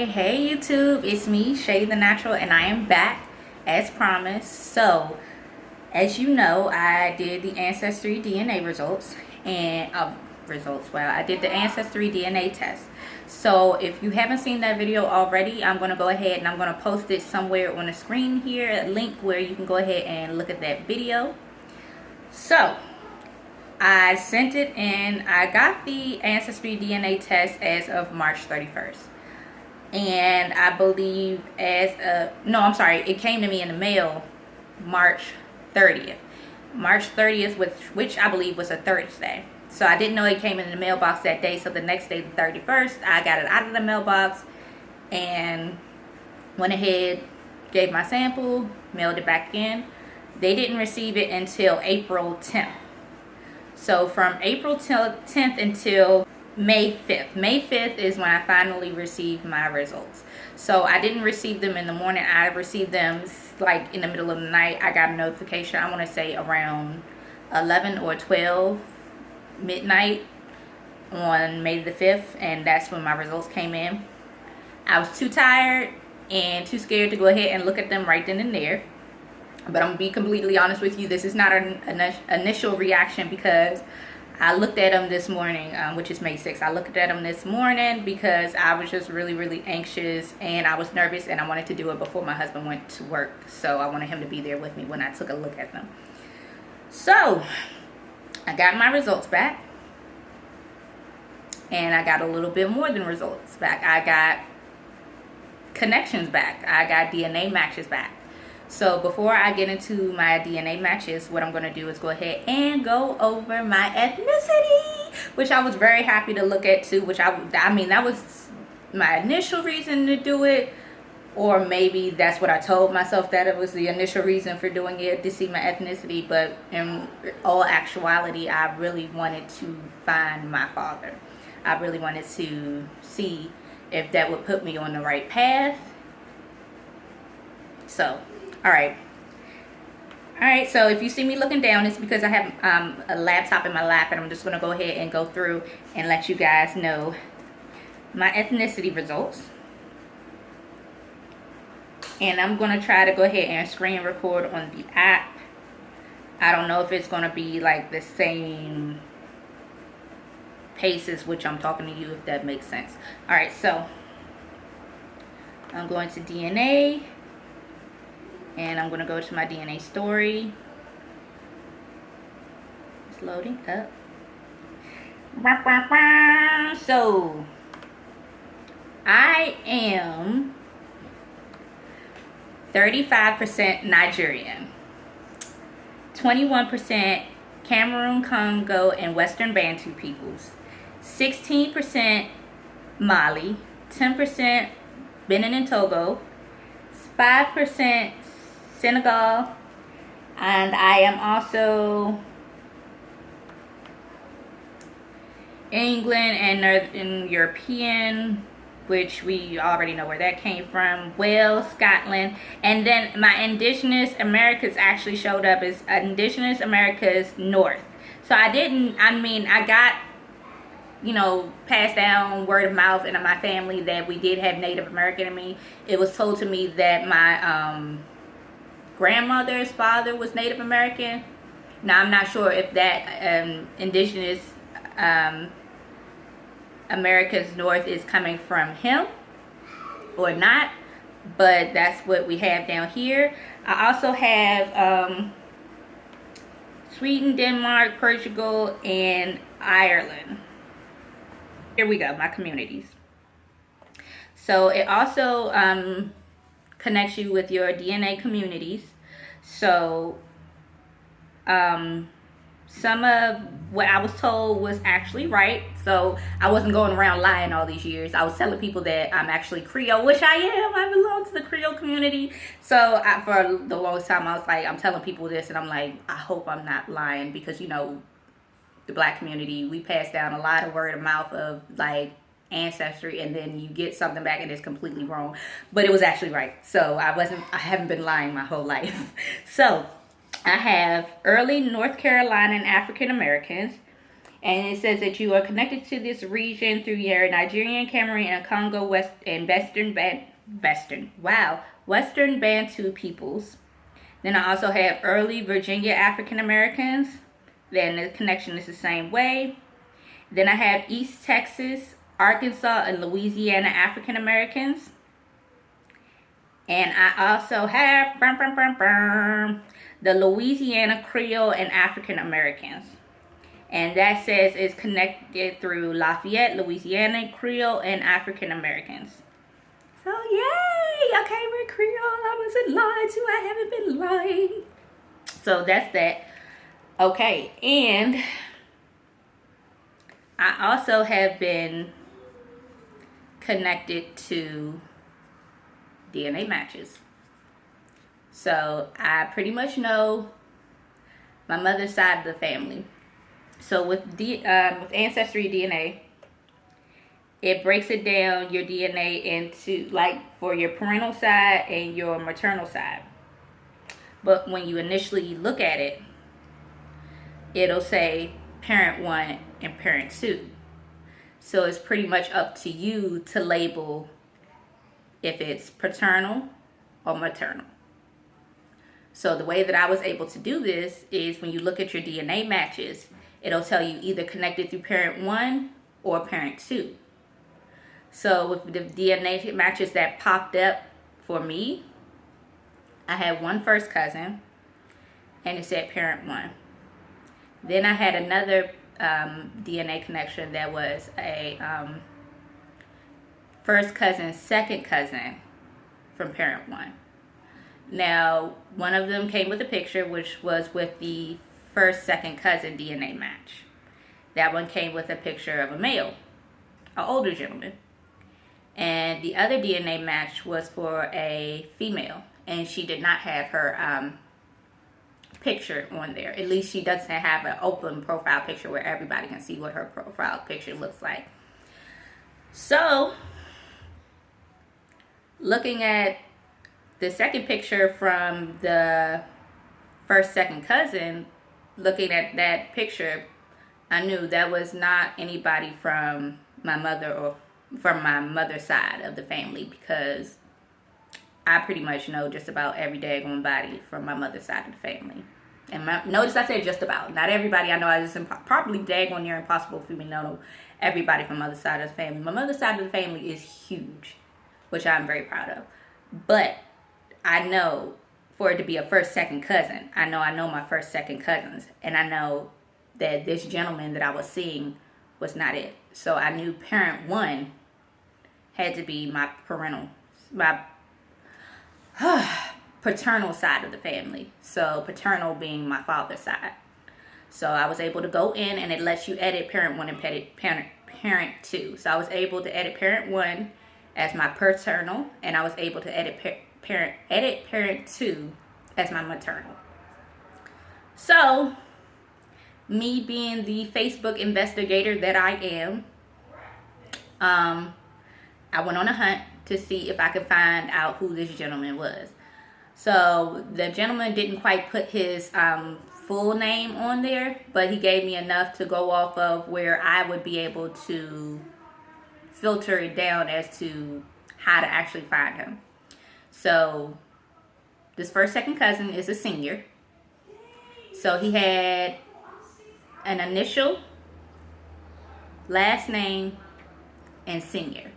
Hey YouTube, it's me, Shay the Natural, and I am back as promised. So, as you know, I did the Ancestry DNA results and I did the Ancestry DNA test. So, if you haven't seen that video already, I'm going to go ahead and I'm going to post it somewhere on the screen here, a link where you can go ahead and look at that video. So, I sent it in. I got the Ancestry DNA test as of March 31st. And I believe it came to me in the mail March 30th. March 30th, which I believe was a Thursday. So I didn't know it came in the mailbox that day. So the next day, the 31st, I got it out of the mailbox and went ahead, gave my sample, mailed it back in. They didn't receive it until April 10th. So from April 10th until May 5th. May 5th is when I finally received my results. So I didn't receive them in the morning. I received them like in the middle of the night. I got a notification, I want to say around 11 or 12 midnight on May the 5th. And that's when my results came in. I was too tired and too scared to go ahead and look at them right then and there. But I'm going to be completely honest with you. This is not an initial reaction because I looked at them this morning, which is May 6th. I looked at them this morning because I was just really anxious and I was nervous and I wanted to do it before my husband went to work. So I wanted him to be there with me when I took a look at them. So I got my results back and I got a little bit more than results back. I got connections back. I got DNA matches back. So before I get into my DNA matches, what I'm going to do is go ahead and go over my ethnicity, which I was very happy to look at too, which I mean, that was my initial reason to do it, or maybe that's what I told myself, that it was the initial reason for doing it, to see my ethnicity. But in all actuality, I really wanted to find my father. I really wanted to see if that would put me on the right path. So Alright, so if you see me looking down, it's because I have a laptop in my lap, and I'm just going to go ahead and go through and let you guys know my ethnicity results. And I'm going to try to go ahead and screen record on the app. I don't know if it's going to be like the same pace as which I'm talking to you, if that makes sense. Alright, so I'm going to DNA. And I'm going to go to my DNA story. It's loading up. So, I am 35% Nigerian, 21% Cameroon, Congo, and Western Bantu peoples, 16% Mali, 10% Benin and Togo, 5% Senegal, and I am also England and Northern European, which we already know where that came from, Wales, Scotland, and then my Indigenous Americas actually showed up as Indigenous Americas North. So I got, you know, passed down word of mouth in my family that we did have Native American in me. It was told to me that my grandmother's father was Native American. Now I'm not sure if that Indigenous America's North is coming from him or not, but that's what we have down here. I also have Sweden, Denmark, Portugal, and Ireland. Here we go, my communities. So it also connects you with your DNA communities. So some of what I was told was actually right. So I wasn't going around lying all these years. I was telling people that I'm actually Creole, which I am. I belong to the Creole community. So for the longest time, I was like, I'm telling people this, and I'm like, I hope I'm not lying, because, you know, the Black community, we pass down a lot of word of mouth of like ancestry, and then you get something back and it's completely wrong, but it was actually right. So I haven't been lying my whole life. So I have early North Carolina and African Americans, And it says that you are connected to this region through your Nigerian, Cameroon, and Congo Western Bantu peoples. Then I also have early Virginia African Americans. Then the connection is the same way. Then I have East Texas, Arkansas, and Louisiana African Americans. And I also have the Louisiana Creole and African Americans. And that says it's connected through Lafayette, Louisiana Creole, and African Americans. So yay! Okay, we're Creole. I wasn't lied to. I haven't been lying. So that's that. Okay, and I also have been connected to DNA matches. So I pretty much know my mother's side of the family. So with Ancestry DNA, it breaks it down, your DNA, into like for your parental side and your maternal side. But when you initially look at it, it'll say parent 1 and parent 2. So it's pretty much up to you to label if it's paternal or maternal. So the way that I was able to do this is when you look at your DNA matches, it'll tell you either connected through parent 1 or parent 2. So with the DNA matches that popped up for me, I had one first cousin and it said parent 1. Then I had another DNA connection that was a first cousin, second cousin from parent 1. Now, one of them came with a picture, which was with the first, second cousin DNA match. That one came with a picture of a male, an older gentleman. And the other DNA match was for a female, and she did not have her picture on there. At least she doesn't have an open profile picture where everybody can see what her profile picture looks like. So, looking at the second picture from the first, second cousin, looking at that picture, I knew that was not anybody from my mother or from my mother's side of the family, because I pretty much know just about every daggone body from my mother's side of the family. And notice I said just about. Not everybody I know. It's probably daggone near impossible for me to know everybody from my mother's side of the family. My mother's side of the family is huge, which I'm very proud of. But I know for it to be a first, second cousin, I know my first, second cousins. And I know that this gentleman that I was seeing was not it. So I knew parent 1 had to be my paternal side of the family. So paternal being my father's side. So I was able to go in and it lets you edit parent 1 and parent 2. So I was able to edit parent 1 as my paternal, and I was able to edit parent 2 as my maternal. So me being the Facebook investigator that I am, I went on a hunt to see if I could find out who this gentleman was. So the gentleman didn't quite put his full name on there, but he gave me enough to go off of where I would be able to filter it down as to how to actually find him. So this first, second cousin is a senior. So he had an initial, last name, and senior.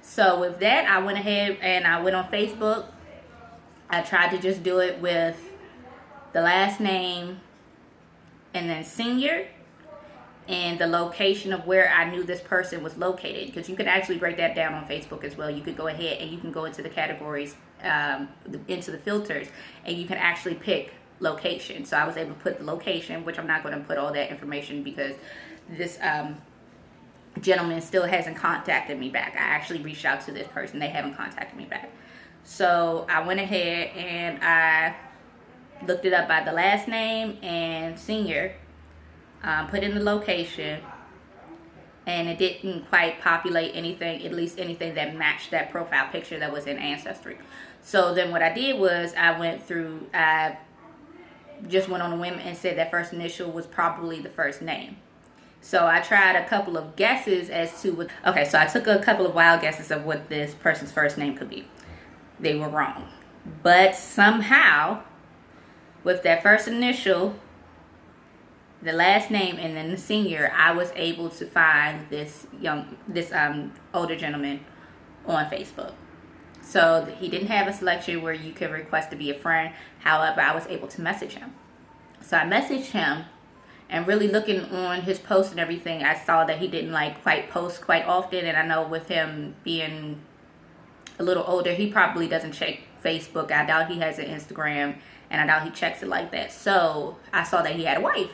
So with that, I went ahead and I went on Facebook. I tried to just do it with the last name and then senior and the location of where I knew this person was located, because you can actually break that down on Facebook as well. You could go ahead and you can go into the categories, into the filters, and you can actually pick location. So I was able to put the location, which I'm not going to put all that information because this gentleman still hasn't contacted me back. I actually reached out to this person. They haven't contacted me back. So I went ahead and I looked it up by the last name and senior, put in the location, and it didn't quite populate anything, at least anything that matched that profile picture that was in Ancestry. So then what I did was I just went on a whim and said that first initial was probably the first name. So I tried a couple of guesses as to what, okay, so I took a couple of wild guesses of what this person's first name could be. They were wrong. But somehow, with that first initial, the last name, and then the senior, I was able to find this older gentleman on Facebook. So he didn't have a selection where you could request to be a friend. However, I was able to message him. So I messaged him, and really looking on his posts and everything, I saw that he didn't like quite post quite often. And I know with him being a little older, he probably doesn't check Facebook. I doubt he has an Instagram, and I doubt he checks it like that. So I saw that he had a wife.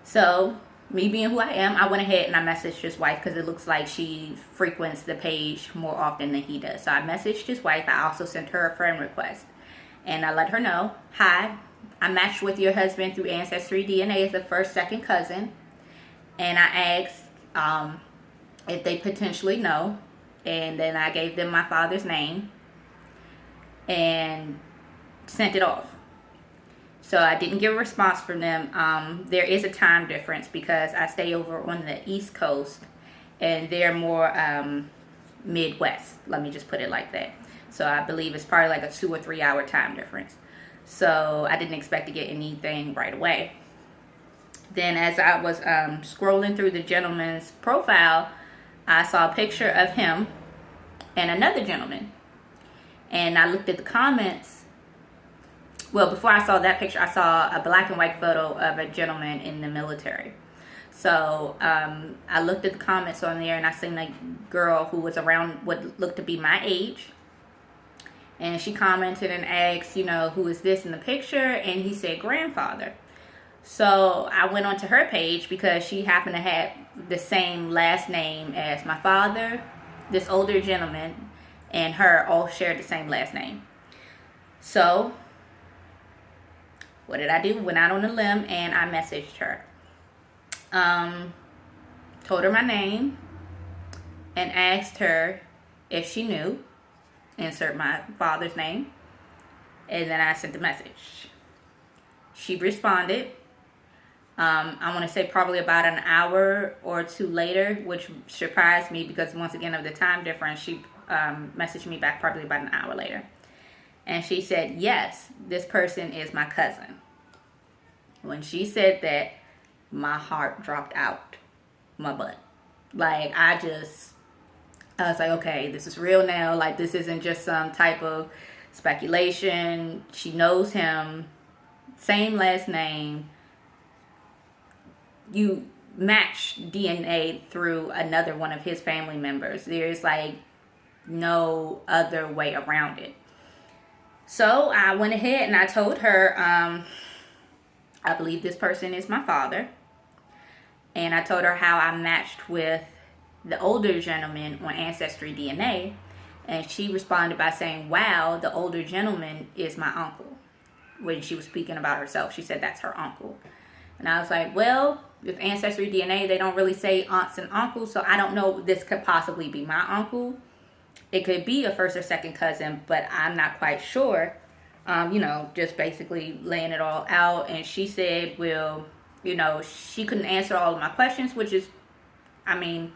So me being who I am, I went ahead and I messaged his wife, because it looks like she frequents the page more often than he does. So I messaged his wife. I also sent her a friend request, and I let her know, hi, I matched with your husband through Ancestry DNA as a first, second cousin. And I asked if they potentially know. And then I gave them my father's name and sent it off. So I didn't get a response from them. There is a time difference because I stay over on the East Coast, and they're more Midwest. Let me just put it like that. So I believe it's probably like a 2 or 3 hour time difference. So I didn't expect to get anything right away. Then as I was scrolling through the gentleman's profile, I saw a picture of him and another gentleman. And I looked at the comments. Well, before I saw that picture, I saw a black and white photo of a gentleman in the military. So I looked at the comments on there, and I seen a girl who was around what looked to be my age. And she commented and asked, you know, who is this in the picture? And he said grandfather. So I went onto her page because she happened to have the same last name as my father, this older gentleman, and her all shared the same last name. So what did I do? Went out on a limb and I messaged her. Told her my name and asked her if she knew. Insert my father's name. And then I sent the message. She responded. I want to say probably about an hour or two later, which surprised me because once again of the time difference, she messaged me back probably about an hour later. And she said, yes, this person is my cousin. When she said that, my heart dropped out my butt. Like, I was like, okay, this is real now. Like, this isn't just some type of speculation. She knows him. Same last name. You match DNA through another one of his family members. There's like no other way around it. So I went ahead and I told her, I believe this person is my father. And I told her how I matched with the older gentleman on Ancestry DNA, and she responded by saying, wow, the older gentleman is my uncle. When she was speaking about herself, she said that's her uncle. And I was like, well, with Ancestry DNA, they don't really say aunts and uncles, so I don't know if this could possibly be my uncle. It could be a first or second cousin, but I'm not quite sure. You know, just basically laying it all out. And she said, well, you know, she couldn't answer all of my questions, which is, I mean,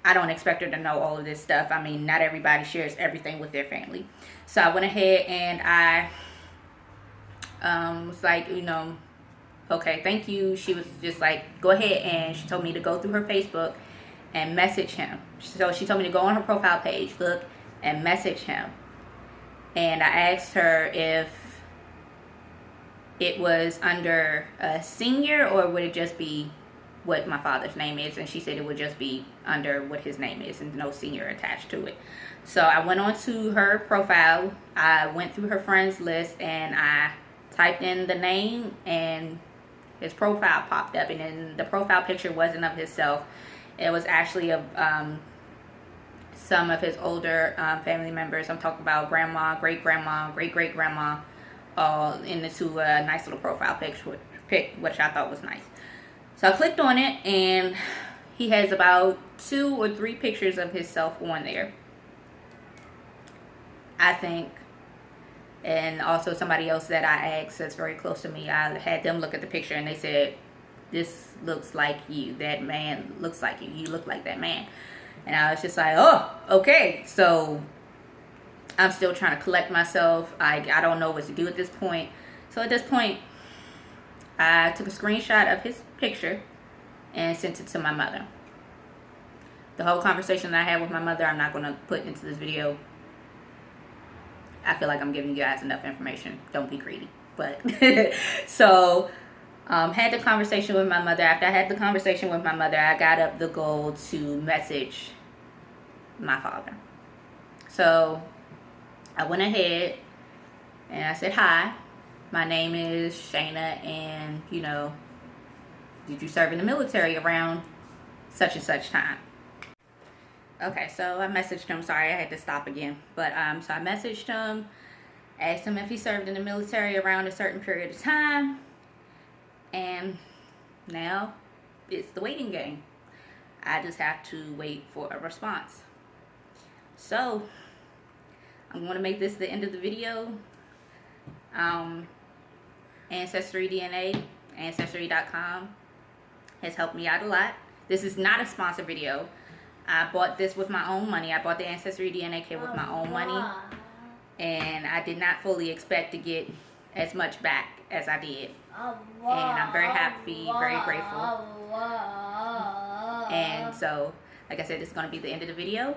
I don't expect her to know all of this stuff. I mean, not everybody shares everything with their family. So I went ahead and I was like, you know, okay, thank you. She was just like, go ahead. And she told me to go through her Facebook and message him. So she told me to go on her profile page, look, and message him. And I asked her if it was under a senior or would it just be what my father's name is, and she said it would just be under what his name is and no senior attached to it. So I went on to her profile, I went through her friends list, and I typed in the name and his profile popped up, and then the profile picture wasn't of himself. It was actually of some of his older family members. I'm talking about grandma, great-grandma, great-great-grandma, all into a nice little profile pic, which I thought was nice. So I clicked on it, and he has about 2 or 3 pictures of himself on there, I think. And also somebody else that I asked that's very close to me, I had them look at the picture, and they said this looks like you. That man looks like you. You look like that man. And I was just like, oh, okay. So I'm still trying to collect myself. I don't know what to do at this point. So at this point, I took a screenshot of his picture and sent it to my mother. The whole conversation that I had with my mother, I'm not going to put into this video. I feel like I'm giving you guys enough information. Don't be greedy. But so had the conversation with my mother. After I had the conversation with my mother, I got up the goal to message my father. So I went ahead and I said, hi, my name is Shayna, and you know, did you serve in the military around such and such time? Okay, so I messaged him. Sorry, I had to stop again. But so I messaged him, asked him if he served in the military around a certain period of time, and now it's the waiting game. I just have to wait for a response. So I'm going to make this the end of the video. AncestryDNA, Ancestry.com has helped me out a lot. This is not a sponsored video. I bought this with my own money. I bought the Ancestry DNA kit with my own money. And I did not fully expect to get as much back as I did. And I'm very happy, very grateful. And so, like I said, this is going to be the end of the video.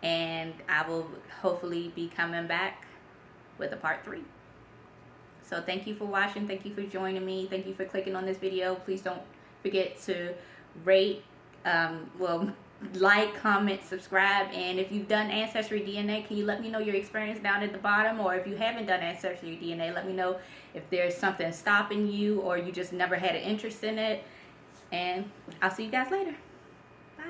And I will hopefully be coming back with a part 3. So thank you for watching. Thank you for joining me. Thank you for clicking on this video. Please don't forget to rate, like, comment, subscribe. And if you've done Ancestry DNA, can you let me know your experience down at the bottom? Or if you haven't done Ancestry DNA, let me know if there's something stopping you or you just never had an interest in it. And I'll see you guys later. Bye.